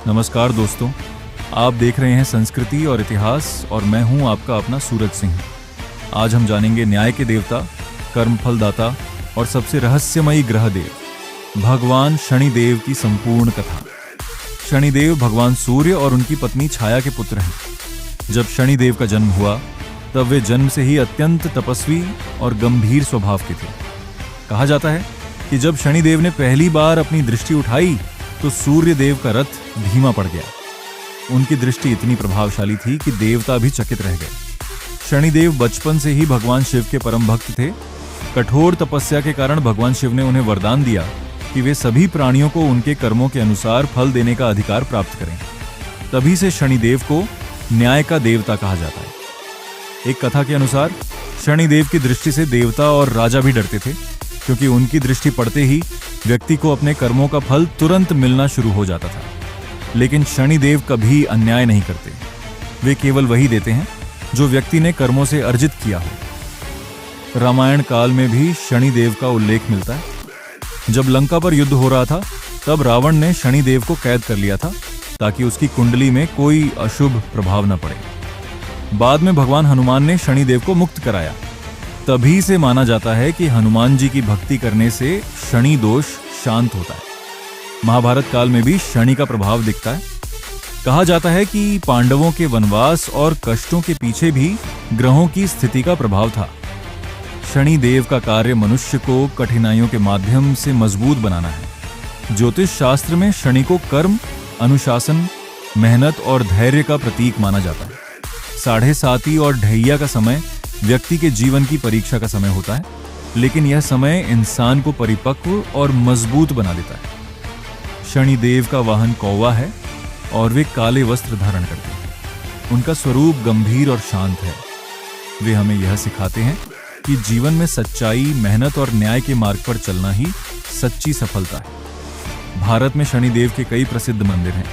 नमस्कार दोस्तों, आप देख रहे हैं संस्कृति और इतिहास और मैं हूं आपका अपना सूरज सिंह। आज हम जानेंगे न्याय के देवता, कर्मफलदाता और सबसे रहस्यमयी ग्रह देव भगवान शनिदेव की संपूर्ण कथा। शनिदेव भगवान सूर्य और उनकी पत्नी छाया के पुत्र हैं। जब शनिदेव का जन्म हुआ तब वे जन्म से ही अत्यंत तपस्वी और गंभीर स्वभाव के थे। कहा जाता है कि जब शनिदेव ने पहली बार अपनी दृष्टि उठाई तो सूर्य देव का रथ धीमा पड़ गया। उनकी दृष्टि इतनी प्रभावशाली थी कि देवता भी चकित रह गए। शनिदेव बचपन से ही भगवान शिव के परम भक्त थे। कठोर तपस्या के कारण भगवान शिव ने उन्हें वरदान दिया कि वे सभी प्राणियों को उनके कर्मों के अनुसार फल देने का अधिकार प्राप्त करें। तभी से शनिदेव को न्याय का देवता कहा जाता है। एक कथा के अनुसार शनिदेव की दृष्टि से देवता और राजा भी डरते थे, क्योंकि उनकी दृष्टि पड़ते ही व्यक्ति को अपने कर्मों का फल तुरंत मिलना शुरू हो जाता था। लेकिन शनिदेव कभी अन्याय नहीं करते। वे केवल वही देते हैं जो व्यक्ति ने कर्मों से अर्जित किया हो। रामायण काल में भी शनिदेव का उल्लेख मिलता है। जब लंका पर युद्ध हो रहा था तब रावण ने शनिदेव को कैद कर लिया था ताकि उसकी कुंडली में कोई अशुभ प्रभाव न पड़े। बाद में भगवान हनुमान ने शनिदेव को मुक्त कराया। तभी से माना जाता है कि हनुमान जी की भक्ति करने से शनि दोष शांत होता है। महाभारत काल में भी शनि का प्रभाव दिखता है। कहा जाता है कि पांडवों के वनवास और कष्टों के पीछे भी ग्रहों की स्थिति का प्रभाव था। शनि देव का कार्य मनुष्य को कठिनाइयों के माध्यम से मजबूत बनाना है। ज्योतिष शास्त्र में शनि को कर्म, अनुशासन, मेहनत और धैर्य का प्रतीक माना जाता है। 7:30 और ढैया का समय व्यक्ति के जीवन की परीक्षा का समय होता है, लेकिन यह समय इंसान को परिपक्व और मजबूत बना देता है। शनिदेव का वाहन कौवा है और वे काले वस्त्र धारण करते हैं। उनका स्वरूप गंभीर और शांत है। वे हमें यह सिखाते हैं कि जीवन में सच्चाई, मेहनत और न्याय के मार्ग पर चलना ही सच्ची सफलता है। भारत में शनिदेव के कई प्रसिद्ध मंदिर हैं,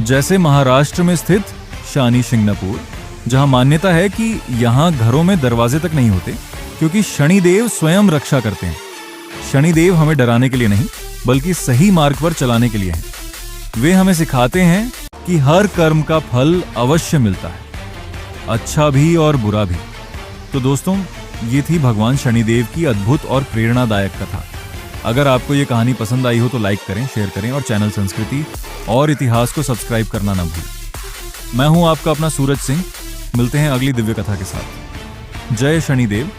जैसे महाराष्ट्र में स्थित शनि शिंगणापुर, जहां मान्यता है कि यहां घरों में दरवाजे तक नहीं होते, क्योंकि शनिदेव स्वयं रक्षा करते हैं। शनिदेव हमें डराने के लिए नहीं, बल्कि सही मार्ग पर चलाने के लिए हैं। वे हमें सिखाते हैं कि हर कर्म का फल अवश्य मिलता है, अच्छा भी और बुरा भी। तो दोस्तों, ये थी भगवान शनिदेव की अद्भुत और प्रेरणादायक कथा। अगर आपको ये कहानी पसंद आई हो तो लाइक करें, शेयर करें और चैनल संस्कृति और इतिहास को सब्सक्राइब करना न भूलें। मैं हूं आपका अपना सूरज सिंह। मिलते हैं अगली दिव्य कथा के साथ। जय शनिदेव।